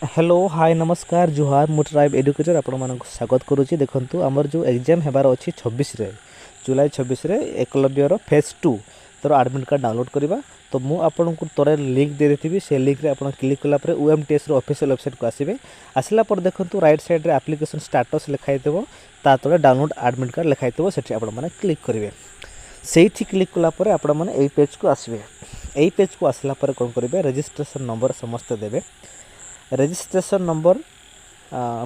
Hello hi नमस्कार जुहार मु tribe educator आपण मानक स्वागत करुच्ची। देखंतु आमर जो एग्जाम हेबार अच्छी 26 जुलाई 26 एकलव्यर फेज 2 तर एडमिट कार्ड डाउनलोड करवा। तो मु आपन को तोरे लिंक दे देथिबी। से लिंक रे आपण क्लिक कला पर ओएमटीएस रो ऑफिशियल वेबसाइट को आसीबे। आसला पर देखंतु राइट साइड रे एप्लीकेशन स्टेटस लिखाई देबो, ता तोरे डाउनलोड एडमिट कार्ड लिखाई देबो। सेठी आपण माने क्लिक करिवे। सेठी क्लिक कला पर आपण माने एई पेज को आसीबे। एई पेज को आसला पर कोन करिवे, रजिस्ट्रेशन नंबर समस्त देबे। रजिस्ट्रेशन नंबर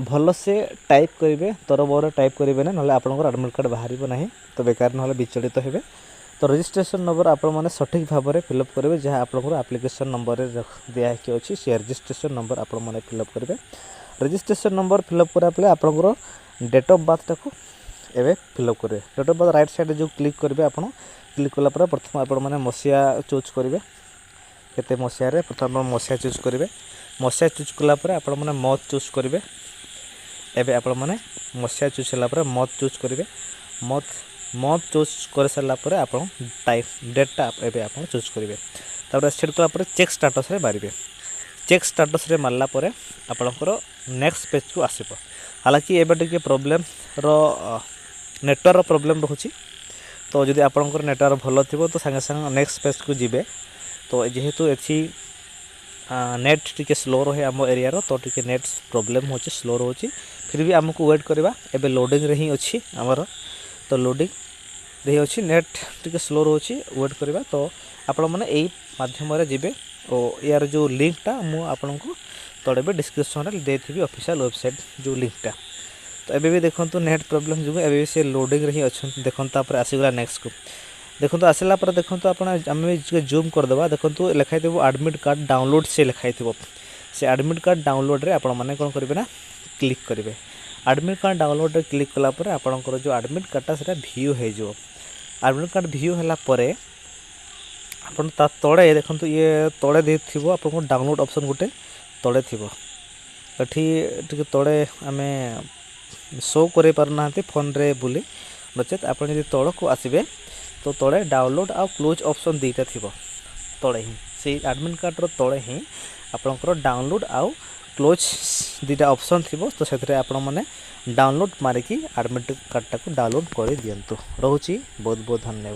भल से टाइप करेंगे, तरबर टाइप करेंगे ना, ना आपंकर एडमिट कार्ड बाहर ना, तो बेकार ना विचलित हेबे। तो रजिस्ट्रेशन नंबर आप सठिक भाव में फिलअप करेंगे, जहाँ आपंकर एप्लिकेशन नंबर दिखाई अच्छी से रजिस्ट्रेशन नंबर आप फिलअप करेंगे। रजिस्ट्रेशन नंबर फिलअप कराया आपंकर डेट ऑफ बर्थ टाक एवं फिलअप करेंगे। Date of birth right side जो क्लिक करेंगे, आप क्लिक कलापर प्रथम आपने मसीहा चूज करेंगे। केते मसीह प्रथम मसीहा चूज करेंगे। मसीहा चूज कलापर आपण मैंने मत चूज करेंगे। एवं आपण मैंने मसीहा चूज कलापर मत चूज करेंगे। मत चूज कर सारापर आप टाइप डेटा एवं आप चूज करेंगे। तापर सेट कलापर चेक स्टाटस रे मारिबे। चेक स्टाटस रे मारला परे आपणकर नेक्स्ट पेज को आसीबो। हालांकि एबे टिके प्रॉब्लम रो नेटवर्क प्रॉब्लम रोची। तो जदि आपणकर नेटवर्क भल थिबो तो संगे संगे नेक्स्ट पेज को जिबे। तो जेहेतु एथि नेट टिके स्लो रहे आम एरिया रो, तो टिके नेट प्रॉब्लम होची, स्लो रोची। फिर भी आमको वेट करवा। एबे लोडिंग रे ही अछि हमर, तो लोडिंग रे अछि, नेट टिके स्लो रोची, वेट करवा। तो आपण माने एई माध्यम रे जिबे। और यार जो लिंकटा मु आपनको तड़े डिस्क्रिप्शन रे देथिबी, ऑफिशियल वेबसाइट जो लिंकटा। तो एबे भी देखंतु नेट प्रॉब्लम जो एबे से लोडिंग रे ही अछि। देखंतु तापर आसीगला नेक्स्ट को देखो। आसला पर देखो आम जूम करदे। देखो लिखाई देव एडमिट कार्ड डाउनलोड से लिखाई थो। से एडमिट कार्ड डाउनलोड रे आपण मैंने कौन करेंगे ना, क्लिक करेंगे। एडमिट कार्ड डाउनलोड रे क्लिक कलापर आपंकर जो एडमिट कार्डटा से भ्यू हो। एडमिट कार्ड भ्यू होगापर आप तले देखो ये तले दे आपको डाउनलोड ऑप्शन गोटे तले थी। ये तले आम शो कर पारना फोन रे बुली नचेत आप तल को आसबे। तो तले डाउनलोड आ क्लोज ऑप्शन दीटा थी तले ही, से एडमिट कार्ड रो तले ही आपंकर डाउनलोड आउ क्लोज दीटा ऑप्शन थी। तो से आप डाउनलोड मारिकी एडमिट कार्डटा को डाउनलोड कर दिंतु। रोची बहुत बहुत धन्यवाद।